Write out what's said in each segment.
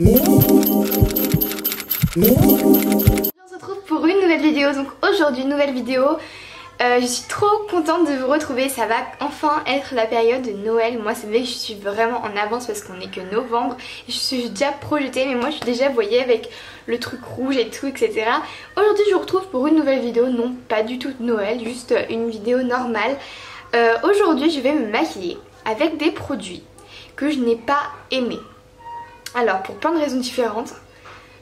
On se retrouve pour une nouvelle vidéo. Donc aujourd'hui nouvelle vidéo. Je suis trop contente de vous retrouver. Ça va enfin être la période de Noël. Moi c'est vrai que je suis vraiment en avance parce qu'on n'est que novembre. Je suis déjà projetée, mais moi je suis déjà, vous voyez, avec le truc rouge et tout, etc. Aujourd'hui je vous retrouve pour une nouvelle vidéo. Non, pas du tout de Noël, juste une vidéo normale. Aujourd'hui je vais me maquiller avec des produits que je n'ai pas aimés. Alors pour plein de raisons différentes.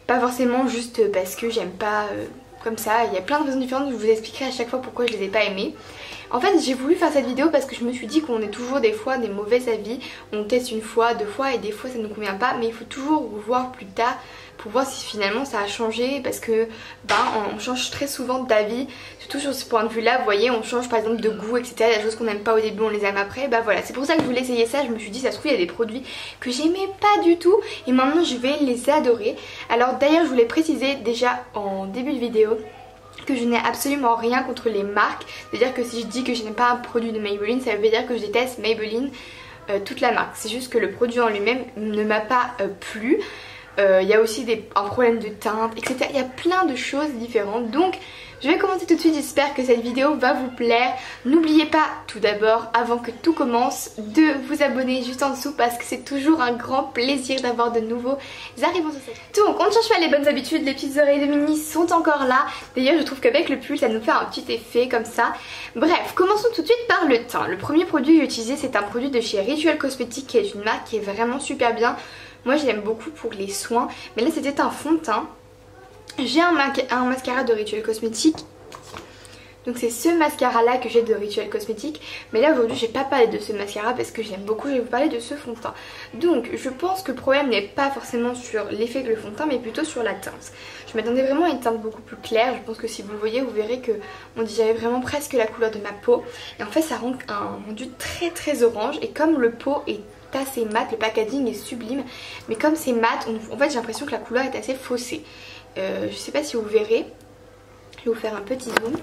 Pas forcément juste parce que j'aime pas comme ça. Il y a plein de raisons différentes. Je vous expliquerai à chaque fois pourquoi je les ai pas aimées. En fait j'ai voulu faire cette vidéo parce que je me suis dit qu'on est toujours des fois des mauvais avis. On teste une fois, deux fois et des fois ça ne nous convient pas. Mais il faut toujours voir plus tard pour voir si finalement ça a changé. Parce que on change très souvent d'avis. Surtout sur ce point de vue là, vous voyez, on change par exemple de goût, etc. Il y a des choses qu'on n'aime pas au début, on les aime après. Bah voilà, c'est pour ça que je voulais essayer ça. Je me suis dit ça se trouve il y a des produits que j'aimais pas du tout et maintenant je vais les adorer. Alors d'ailleurs je voulais préciser déjà en début de vidéo que je n'ai absolument rien contre les marques. C'est-à-dire que si je dis que je n'aime pas un produit de Maybelline, ça veut dire que je déteste Maybelline, toute la marque. C'est juste que le produit en lui-même ne m'a pas plu. Il y a aussi un problème de teinte, etc. Il y a plein de choses différentes. Donc je vais commencer tout de suite, j'espère que cette vidéo va vous plaire. N'oubliez pas tout d'abord, avant que tout commence, de vous abonner juste en dessous parce que c'est toujours un grand plaisir d'avoir de nouveaux arrivants sur cette chaîne. Donc on ne change pas les bonnes habitudes, les petites oreilles de Mini sont encore là. D'ailleurs je trouve qu'avec le pull ça nous fait un petit effet comme ça. Bref, commençons tout de suite par le teint. Le premier produit que j'ai utilisé, c'est un produit de chez Rituel Cosmetics qui est une marque qui est vraiment super bien. Moi je l'aime beaucoup pour les soins, mais là c'était un fond de teint. J'ai un mascara de Rituel Cosmetics. Donc c'est ce mascara là que j'ai de Rituel Cosmetics. Mais là aujourd'hui je vais pas parler de ce mascara parce que j'aime beaucoup, je vais vous parler de ce fond de teint. Donc je pense que le problème n'est pas forcément sur l'effet que le fond de teint, mais plutôt sur la teinte. Je m'attendais vraiment à une teinte beaucoup plus claire. Je pense que si vous le voyez, vous verrez que on dirait vraiment presque la couleur de ma peau. Et en fait ça rend un rendu très très orange. Et comme le pot est assez mat, le packaging est sublime. Mais comme c'est mat, en fait j'ai l'impression que la couleur est assez faussée. Je sais pas si vous verrez. Je vais vous faire un petit zoom.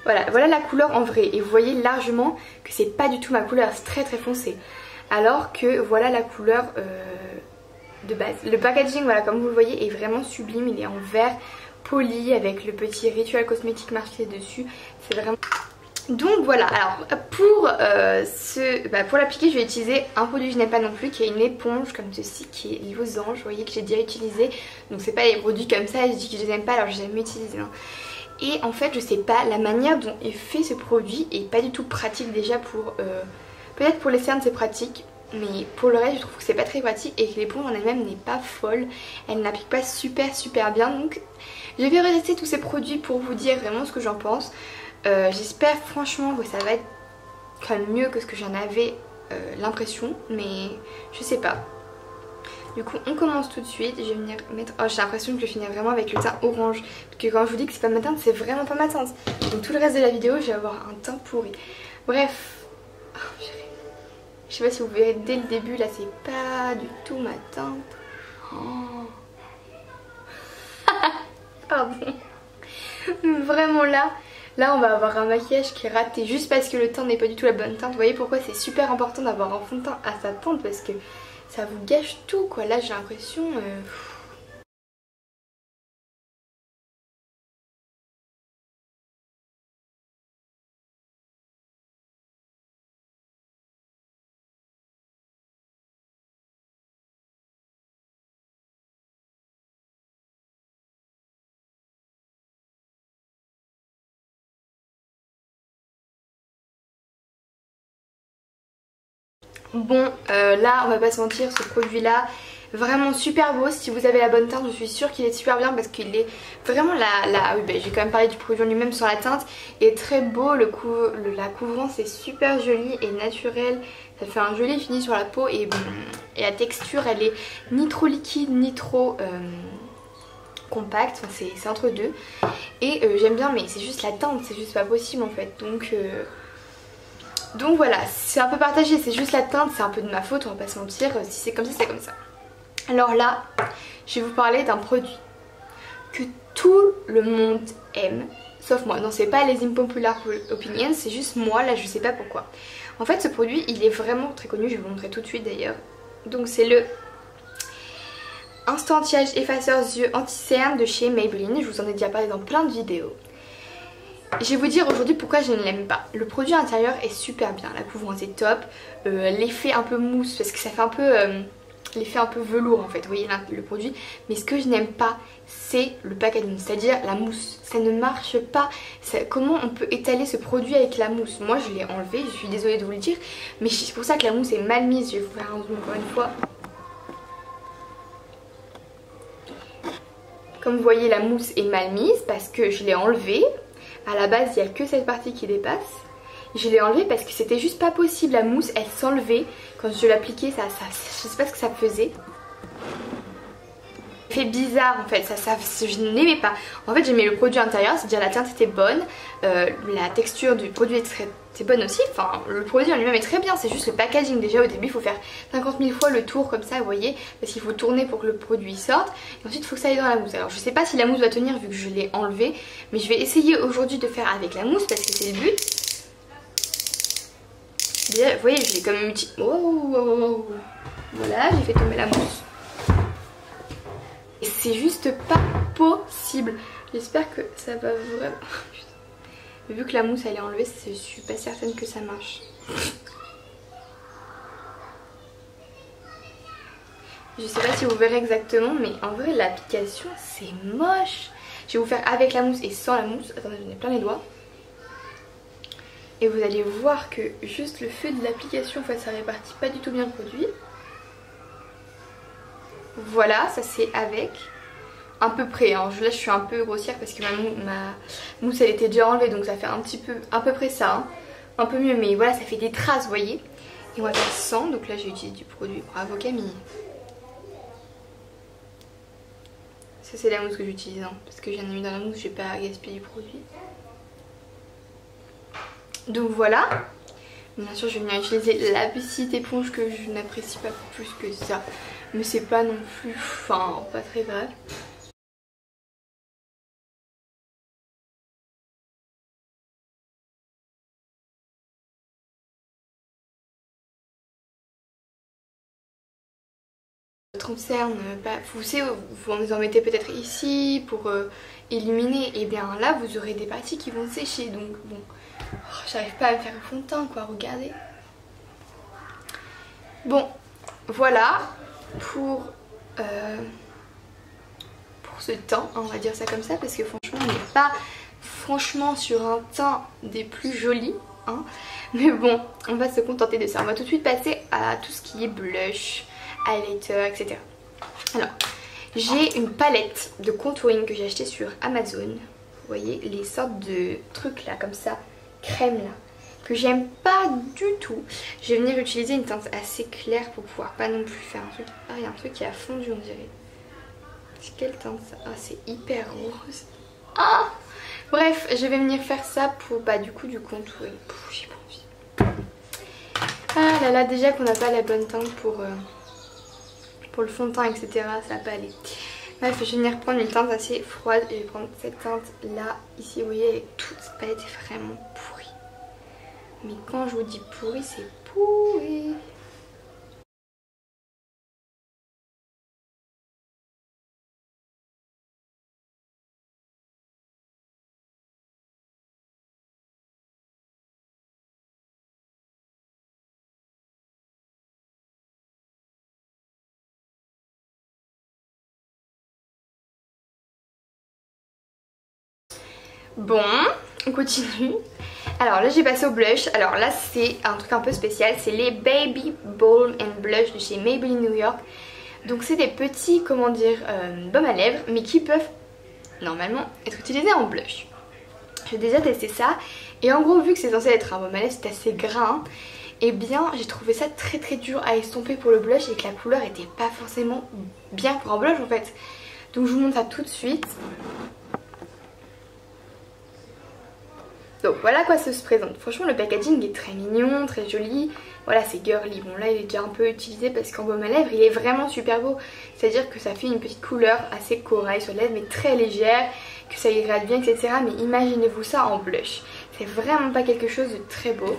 Voilà la couleur en vrai. Et vous voyez largement que c'est pas du tout ma couleur, c'est très très foncé. Alors que voilà la couleur de base. Le packaging, voilà, comme vous le voyez, est vraiment sublime. Il est en vert poli avec le petit Rituel Cosmetics marqué dessus. C'est vraiment... Donc voilà, alors pour l'appliquer je vais utiliser un produit que je n'aime pas non plus, qui est une éponge comme ceci, qui est Losange, vous voyez, que j'ai déjà utilisé. Donc c'est pas les produits comme ça, je dis que je les aime pas alors j'ai jamais utilisé. Et en fait je sais pas, la manière dont est fait ce produit est pas du tout pratique déjà pour... peut-être pour les cernes c'est pratique, mais pour le reste je trouve que c'est pas très pratique et que l'éponge en elle-même n'est pas folle. Elle n'applique pas super bien, donc je vais retester tous ces produits pour vous dire vraiment ce que j'en pense. J'espère franchement que ça va être quand même mieux que ce que j'en avais l'impression, mais je sais pas. Du coup on commence tout de suite. Je vais venir mettre... Oh, j'ai l'impression que je finis vraiment avec le teint orange, parce que quand je vous dis que c'est pas ma teinte, c'est vraiment pas ma teinte. Donc tout le reste de la vidéo je vais avoir un teint pourri. Bref, je sais pas si vous verrez dès le début, là c'est pas du tout ma teinte. Oh. Pardon. Vraiment là on va avoir un maquillage qui est raté juste parce que le teint n'est pas du tout la bonne teinte. Vous voyez pourquoi c'est super important d'avoir un fond de teint à sa teinte, parce que ça vous gâche tout quoi. Là j'ai l'impression... Bon, là on va pas se mentir, ce produit là vraiment super beau. Si vous avez la bonne teinte, je suis sûre qu'il est super bien parce qu'il est vraiment oui, j'ai quand même parlé du produit en lui-même sur la teinte. Il est très beau, la couvrance est super jolie et naturelle. Ça fait un joli fini sur la peau et la texture elle est ni trop liquide ni trop compacte, enfin, c'est entre deux. Et j'aime bien, mais c'est juste la teinte, c'est juste pas possible en fait. Donc voilà, c'est un peu partagé, c'est juste la teinte, c'est un peu de ma faute, on va pas se mentir, si c'est comme ça, c'est comme ça. Alors là, je vais vous parler d'un produit que tout le monde aime, sauf moi. Non, c'est pas les unpopular opinions, c'est juste moi, là je sais pas pourquoi. En fait ce produit il est vraiment très connu, je vais vous montrer tout de suite d'ailleurs. Donc c'est le Instant Anti-Âge Effaceur Yeux Anti-Cerne de chez Maybelline. Je vous en ai déjà parlé dans plein de vidéos. Je vais vous dire aujourd'hui pourquoi je ne l'aime pas. Le produit intérieur est super bien, la couvrance est top, l'effet un peu mousse parce que ça fait un peu l'effet un peu velours en fait, vous voyez le produit. Mais ce que je n'aime pas c'est le packaging, c'est-à-dire la mousse. Ça ne marche pas. Comment on peut étaler ce produit avec la mousse? Moi je l'ai enlevé, je suis désolée de vous le dire, mais c'est pour ça que la mousse est mal mise. Je vais vous faire un zoom encore une fois. Comme vous voyez la mousse est mal mise parce que je l'ai enlevée. À la base il n'y a que cette partie qui dépasse. Je l'ai enlevée parce que c'était juste pas possible. La mousse elle s'enlevait quand je l'appliquais, je sais pas ce que ça faisait. Fait bizarre en fait, je n'aimais pas. En fait j'aimais le produit intérieur, c'est-à-dire la teinte était bonne, la texture du produit était bonne aussi. Enfin le produit en lui-même est très bien, c'est juste le packaging. Déjà au début il faut faire 50 000 fois le tour comme ça vous voyez, parce qu'il faut tourner pour que le produit sorte. Et ensuite il faut que ça aille dans la mousse. Alors je sais pas si la mousse va tenir vu que je l'ai enlevée, mais je vais essayer aujourd'hui de faire avec la mousse parce que c'est le but. Déjà, vous voyez je l'ai quand même utilisé. Oh, voilà, j'ai fait tomber la mousse. C'est juste pas possible. J'espère que ça va vraiment... Vu que la mousse elle est enlevée, je suis pas certaine que ça marche. Je sais pas si vous verrez exactement, mais en vrai l'application c'est moche. Je vais vous faire avec la mousse et sans la mousse. Attendez, j'en ai plein les doigts. Et vous allez voir que juste le feu de l'application, en fait ça répartit pas du tout bien le produit. Voilà, ça c'est avec à peu près, hein. Là je suis un peu grossière parce que ma mousse elle était déjà enlevée, donc ça fait un petit peu, à peu près ça, hein. Un peu mieux, mais voilà ça fait des traces vous voyez. Et on va faire 100, donc là j'ai utilisé du produit Bravo Camille. Ça c'est la mousse que j'utilise, hein, parce que j'en ai mis dans la mousse, je vais pas gaspiller du produit. Donc voilà. Bien sûr je vais venir utiliser la petite éponge que je n'apprécie pas plus que ça. Mais c'est pas non plus, enfin pas très grave. Votre cerne, vous savez, vous en mettez peut-être ici pour illuminer, et bien là vous aurez des parties qui vont sécher. Donc bon, j'arrive pas à me faire le fond de teint quoi, regardez. Bon, voilà pour ce teint, on va dire ça comme ça, parce que franchement on n'est pas franchement sur un teint des plus jolis, hein. Mais bon, on va se contenter de ça. On va tout de suite passer à tout ce qui est blush, highlighter, etc. Alors, j'ai une palette de contouring que j'ai acheté sur Amazon. Vous voyez, les sortes de trucs là, comme ça, crème là, que j'aime pas du tout. Je vais venir utiliser une teinte assez claire pour pouvoir pas non plus faire un truc... Ah, il y a un truc qui a fondu on dirait. C'est quelle teinte ça? Ah, c'est hyper rose. Ah! Bref, je vais venir faire ça pour du coup du contouring. J'ai pas envie. Ah là là, déjà qu'on n'a pas la bonne teinte pour le fond de teint, etc. Ça va pas aller. Bref, je vais venir prendre une teinte assez froide. Et je vais prendre cette teinte là, ici, vous voyez, toute cette palette est vraiment pourrie. Mais quand je vous dis pourri, c'est pourri. Bon, on continue. Alors là j'ai passé au blush. Alors là c'est un truc un peu spécial. C'est les Baby Balm and Blush de chez Maybelline New York. Donc c'est des petits, comment dire, baumes à lèvres, mais qui peuvent normalement être utilisés en blush. J'ai déjà testé ça. Et en gros vu que c'est censé être un baume à lèvres, c'est assez gras. Et bien j'ai trouvé ça très très dur à estomper pour le blush. Et que la couleur était pas forcément bien pour un blush en fait. Donc je vous montre ça tout de suite. Donc voilà quoi ça se présente. Franchement le packaging est très mignon, très joli. Voilà c'est girly. Bon là il est déjà un peu utilisé parce qu'en baume à lèvres il est vraiment super beau. C'est à dire que ça fait une petite couleur assez corail sur les lèvres mais très légère, que ça irrade bien etc. Mais imaginez-vous ça en blush. C'est vraiment pas quelque chose de très beau.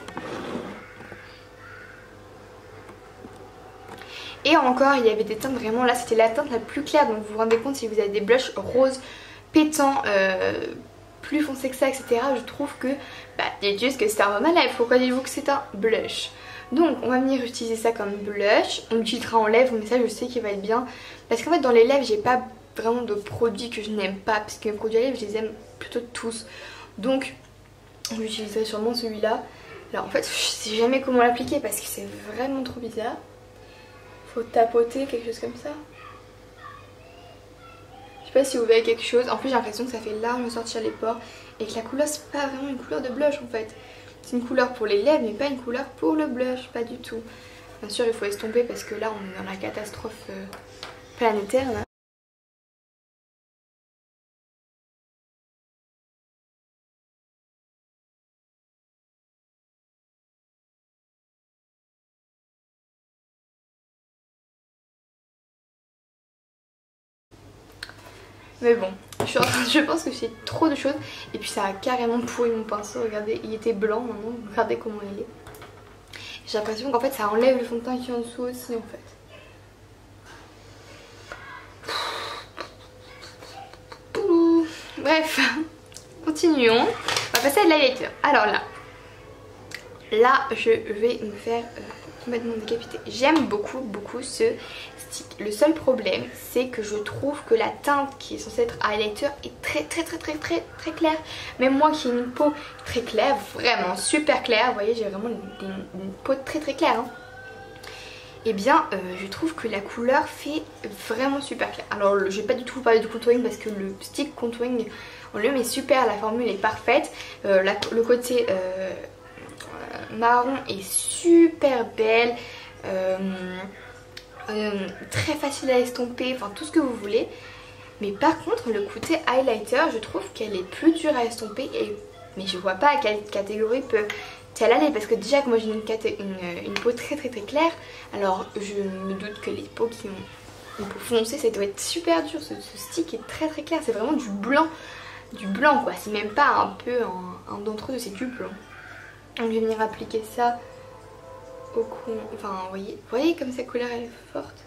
Et encore il y avait des teintes vraiment, là c'était la teinte la plus claire, donc vous vous rendez compte si vous avez des blushs roses pétants plus foncés que ça, etc. Je trouve que dites juste que c'est un rouge à lèvres, pourquoi dites-vous que c'est un blush? Donc on va venir utiliser ça comme blush, on l'utilisera en lèvres mais ça je sais qu'il va être bien. Parce qu'en fait dans les lèvres j'ai pas vraiment de produits que je n'aime pas, parce que mes produits à lèvres je les aime plutôt tous. Donc j'utiliserai sûrement celui-là. Alors en fait je sais jamais comment l'appliquer parce que c'est vraiment trop bizarre. Faut tapoter, quelque chose comme ça. Je sais pas si vous voyez quelque chose. En plus j'ai l'impression que ça fait large sortir les pores. Et que la couleur c'est pas vraiment une couleur de blush en fait. C'est une couleur pour les lèvres mais pas une couleur pour le blush, pas du tout. Bien sûr il faut estomper parce que là on est dans la catastrophe planétaire là. Mais bon, je pense que c'est trop de choses. Et puis ça a carrément pourri mon pinceau. Regardez, il était blanc maintenant. Regardez comment il est. J'ai l'impression qu'en fait ça enlève le fond de teint qui est en dessous aussi en fait. Bref, continuons. On va passer à l'highlighter. Alors là je vais me faire complètement décapiter. J'aime beaucoup ce stick. Le seul problème c'est que je trouve que la teinte qui est censée être highlighter est très claire. Même moi qui ai une peau très claire, vraiment super claire, vous voyez j'ai vraiment une peau très claire hein. Et bien je trouve que la couleur fait vraiment super clair. Alors je vais pas du tout vous parler du contouring parce que le stick contouring on le met super, la formule est parfaite. Le côté marron est super belle, très facile à estomper, enfin tout ce que vous voulez. Mais par contre le côté highlighter je trouve qu'elle est plus dure à estomper mais je vois pas à quelle catégorie peut-elle aller, parce que déjà que moi j'ai une peau très claire, alors je me doute que les peaux qui ont une peau foncée ça doit être super dur. Ce stick est très clair, c'est vraiment du blanc quoi, c'est même pas un peu un d'entre-deux, c'est du blanc. Donc je vais venir appliquer ça au coin, enfin vous voyez comme sa couleur elle est forte,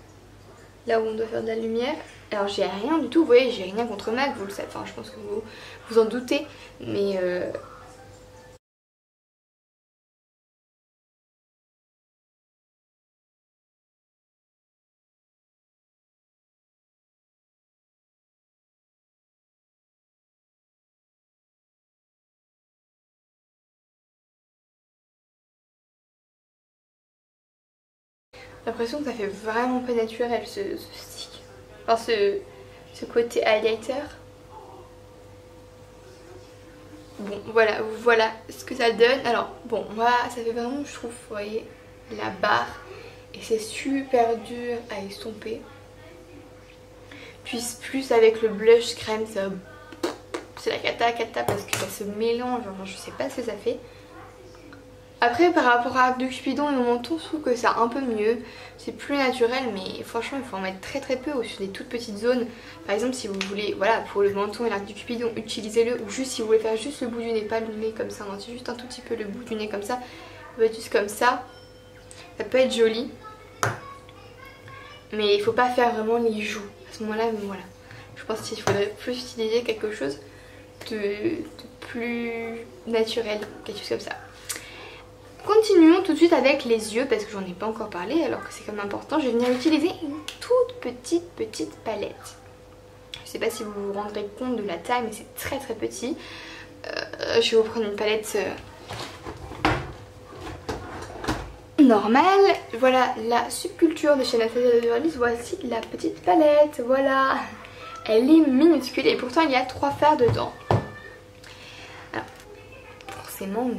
là où on doit faire de la lumière. Alors j'ai rien du tout, vous voyez j'ai rien contre MAC, vous le savez, enfin je pense que vous en doutez, mais j'ai l'impression que ça fait vraiment pas naturel ce stick. Enfin ce côté highlighter. Bon voilà ce que ça donne. Alors bon voilà, ça fait vraiment je trouve, vous voyez, la barre. Et c'est super dur à estomper. Puis plus avec le blush crème c'est la cata parce que ça se mélange, enfin, je sais pas ce que ça fait. Après par rapport à Arc de Cupidon et au menton, je trouve que c'est un peu mieux. C'est plus naturel mais franchement il faut en mettre très peu sur des toutes petites zones. Par exemple si vous voulez, voilà, pour le menton et l'Arc du Cupidon utilisez-le. Ou juste si vous voulez faire juste le bout du nez, pas le nez comme ça, non, c'est juste un tout petit peu le bout du nez comme ça. Vous faites juste comme ça. Ça peut être joli. Mais il faut pas faire vraiment les joues. À ce moment là, voilà. Je pense qu'il faudrait plus utiliser quelque chose de plus naturel, quelque chose comme ça. Continuons tout de suite avec les yeux parce que j'en ai pas encore parlé alors que c'est quand même important. Je vais venir utiliser une toute petite palette. Je sais pas si vous vous rendrez compte de la taille mais c'est très petit. Je vais vous prendre une palette normale. Voilà la subculture de chez Anastasia Beverly. Voici la petite palette, voilà. Elle est minuscule et pourtant il y a 3 fards dedans. Alors forcément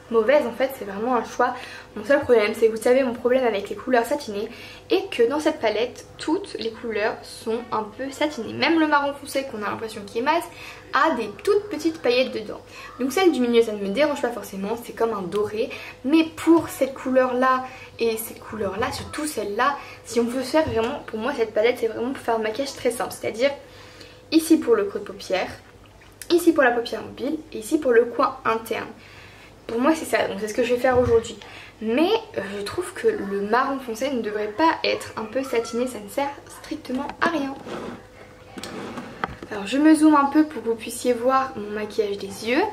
mauvaise en fait, c'est vraiment un choix. Mon seul problème c'est que vous savez mon problème avec les couleurs satinées est que dans cette palette toutes les couleurs sont un peu satinées. Même le marron foncé qu'on a l'impression qu'il est mat a des toutes petites paillettes dedans. Donc celle du milieu ça ne me dérange pas forcément, c'est comme un doré. Mais pour cette couleur là et cette couleur là, surtout celle là, si on veut faire vraiment, pour moi cette palette c'est vraiment pour faire un maquillage très simple. C'est-à-dire ici pour le creux de paupière, ici pour la paupière mobile et ici pour le coin interne. Pour moi c'est ça, donc c'est ce que je vais faire aujourd'hui. Mais je trouve que le marron foncé ne devrait pas être un peu satiné, ça ne sert strictement à rien. Alors je me zoome un peu pour que vous puissiez voir mon maquillage des yeux.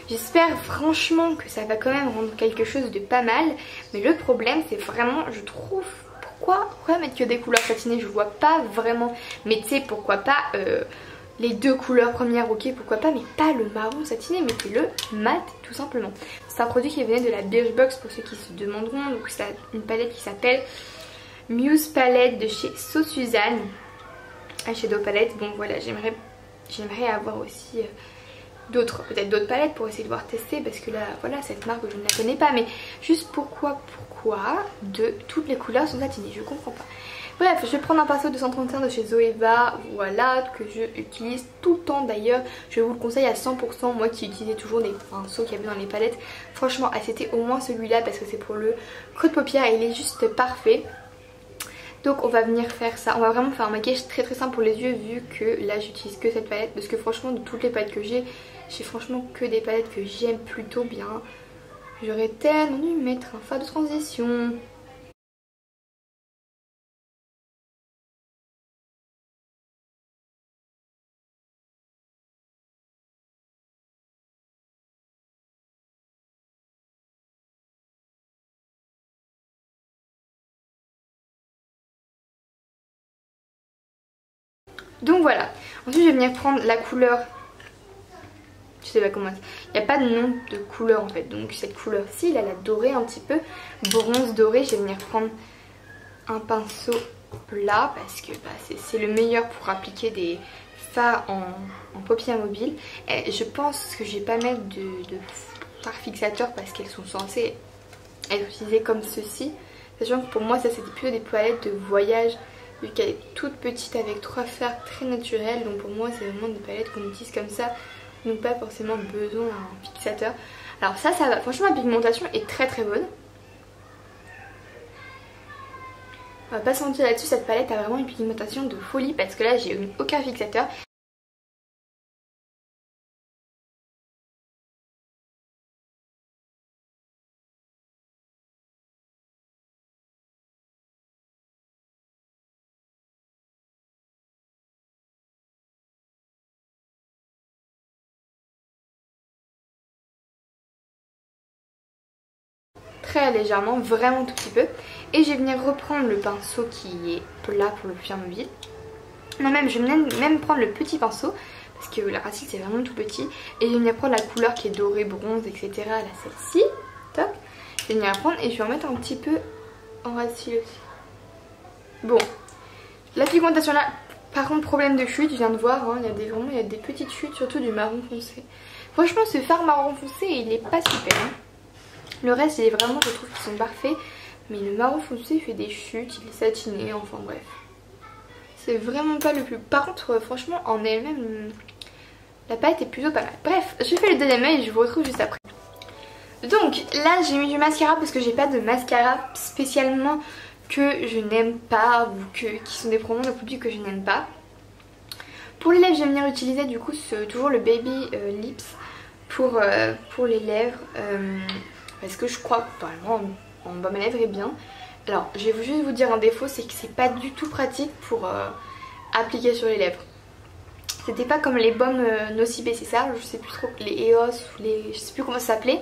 J'espère franchement que ça va quand même rendre quelque chose de pas mal. Mais le problème c'est vraiment, je trouve, pourquoi mettre que des couleurs satinées? Je vois pas vraiment. Mais tu sais, pourquoi pas les deux couleurs premières, ok, pourquoi pas, mais pas le marron satiné, mettez le mat tout simplement. C'est un produit qui venait de la Birchbox pour ceux qui se demanderont. Donc c'est une palette qui s'appelle Muse Palette de chez So Suzanne. Eyeshadow palette. Bon voilà, j'aimerais avoir aussi peut-être d'autres palettes pour essayer de voir tester, parce que là voilà, cette marque je ne la connais pas, mais juste pourquoi de toutes les couleurs sont satinées, je comprends pas. Bref, je vais prendre un pinceau 231 de chez Zoeva, voilà, que je utilise tout le temps d'ailleurs. Je vous le conseille à 100%, moi qui utilisais toujours des pinceaux qu'il y avait dans les palettes. Franchement, c'était au moins celui-là parce que c'est pour le creux de paupière et il est juste parfait. Donc on va venir faire ça, on va vraiment faire un maquillage très très simple pour les yeux, vu que là j'utilise que cette palette. Parce que franchement, de toutes les palettes que j'ai franchement que des palettes que j'aime plutôt bien. J'aurais tellement dû mettre un fard de transition. Donc voilà, ensuite je vais venir prendre la couleur, je sais pas comment, il n'y a pas de nom de couleur en fait, donc cette couleur-ci, là, la dorée un petit peu, bronze doré, je vais venir prendre un pinceau plat parce que bah, c'est le meilleur pour appliquer des fards en paupières mobiles. Et je pense que je vais pas mettre de fards fixateurs parce qu'elles sont censées être utilisées comme ceci, sachant que pour moi ça c'était plutôt des palettes de voyage, vu qu'elle est toute petite avec 3 fards très naturels. Donc pour moi c'est vraiment des palettes qu'on utilise comme ça, donc pas forcément besoin d'un fixateur. Alors ça va, franchement la pigmentation est très très bonne. On va pas se mentir là-dessus, cette palette a vraiment une pigmentation de folie parce que là j'ai eu aucun fixateur. Très légèrement, vraiment tout petit peu. Et je vais venir reprendre le pinceau qui est plat pour le paupière mobile. Non, même je vais même prendre le petit pinceau parce que la racine c'est vraiment tout petit. Et je vais venir prendre la couleur qui est dorée, bronze, etc. Là, celle-ci. Top. Je vais venir la prendre et je vais en mettre un petit peu en racine aussi. Bon, la pigmentation là, par contre problème de chute, je viens de voir, hein, il y a des petites chutes, surtout du marron foncé. Franchement ce fard marron foncé il est pas super, hein. Le reste il est vraiment, je trouve qu'ils sont parfaits, mais le marron foncé il fait des chutes, il est satiné, enfin bref. C'est vraiment pas le plus... Par contre franchement en elle-même, la palette est plutôt pas mal. Bref, je fais le deuxième œil et je vous retrouve juste après. Donc là j'ai mis du mascara parce que j'ai pas de mascara spécialement que je n'aime pas ou qui sont des promos de produits que je n'aime pas. Pour les lèvres je vais venir utiliser du coup toujours le Baby Lips pour les lèvres. Parce que je crois que vraiment en bas ma lèvre est bien. Alors je vais juste vous dire un défaut, c'est que c'est pas du tout pratique pour appliquer sur les lèvres. C'était pas comme les baumes Nocibé, c'est ça, je sais plus trop, les EOS ou les... je sais plus comment ça s'appelait.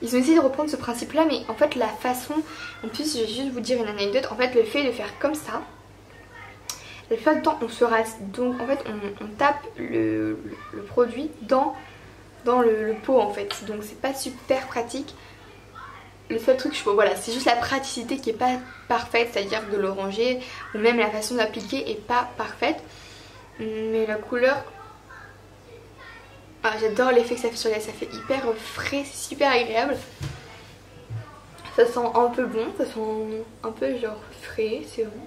Ils ont essayé de reprendre ce principe là, mais en fait la façon, en plus je vais juste vous dire une anecdote, en fait le fait de faire comme ça, la plupart du temps on se rase, donc en fait on tape le produit dans le pot en fait, donc c'est pas super pratique. Le seul truc, voilà, c'est juste la praticité qui est pas parfaite, c'est-à-dire de le ranger, ou même la façon d'appliquer est pas parfaite. Mais la couleur, ah, j'adore l'effet que ça fait sur les, ça fait hyper frais, c'est super agréable. Ça sent un peu bon, ça sent un peu genre frais, c'est bon.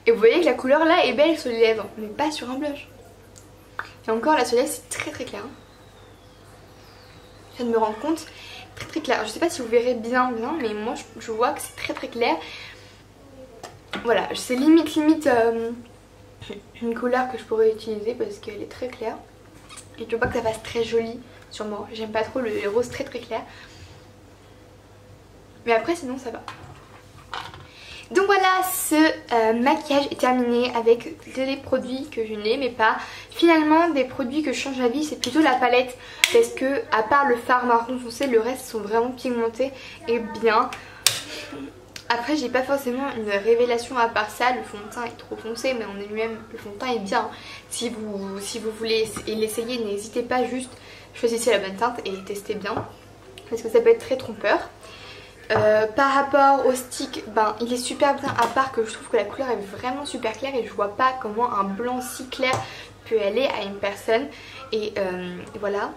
Et vous voyez que la couleur là est belle sur les lèvres, mais pas sur un blush. Et encore là sur les lèvres c'est très très clair. Je viens de me rendre compte, très très clair. Je sais pas si vous verrez bien, mais moi je vois que c'est très très clair. Voilà, c'est limite une couleur que je pourrais utiliser parce qu'elle est très claire. Et je veux pas que ça fasse très joli sur moi. J'aime pas trop le rose très très clair. Mais après sinon ça va. Donc voilà, ce maquillage est terminé avec les produits que je n'aimais pas. Finalement, des produits que je change d'avis, c'est plutôt la palette. Parce que, à part le fard marron foncé, le reste sont vraiment pigmentés et bien. Après, j'ai pas forcément une révélation à part ça. Le fond de teint est trop foncé, mais en lui-même, le fond de teint est bien. Si vous voulez l'essayer, n'hésitez pas, juste choisissez la bonne teinte et testez bien. Parce que ça peut être très trompeur. Par rapport au stick, ben il est super bien, à part que je trouve que la couleur est vraiment super claire et je vois pas comment un blanc si clair peut aller à une personne. Et voilà.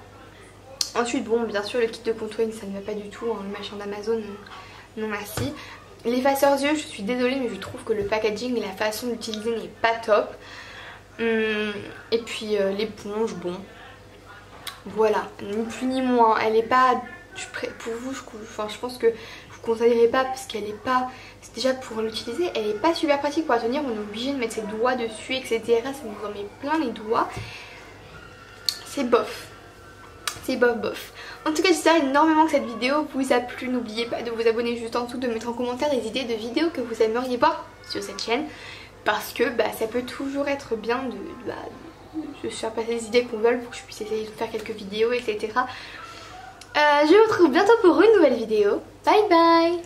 Ensuite bon, bien sûr le kit de contouring ça ne va pas du tout, hein, le machin d'Amazon non merci. L'effaceur yeux, je suis désolée mais je trouve que le packaging et la façon d'utiliser n'est pas top. Et puis l'éponge, bon voilà, ni plus ni moins, elle est pas... Pour vous, je pense que je vous conseillerais pas parce qu'elle est pas... Déjà pour l'utiliser, elle est pas super pratique pour la tenir. On est obligé de mettre ses doigts dessus, etc. Ça nous en met plein les doigts. C'est bof. C'est bof bof. En tout cas, j'espère énormément que cette vidéo vous a plu. N'oubliez pas de vous abonner juste en dessous, de mettre en commentaire des idées de vidéos que vous aimeriez voir sur cette chaîne. Parce que bah, ça peut toujours être bien de se faire passer les idées qu'on veut pour que je puisse essayer de faire quelques vidéos, etc. Je vous retrouve bientôt pour une nouvelle vidéo. Bye bye.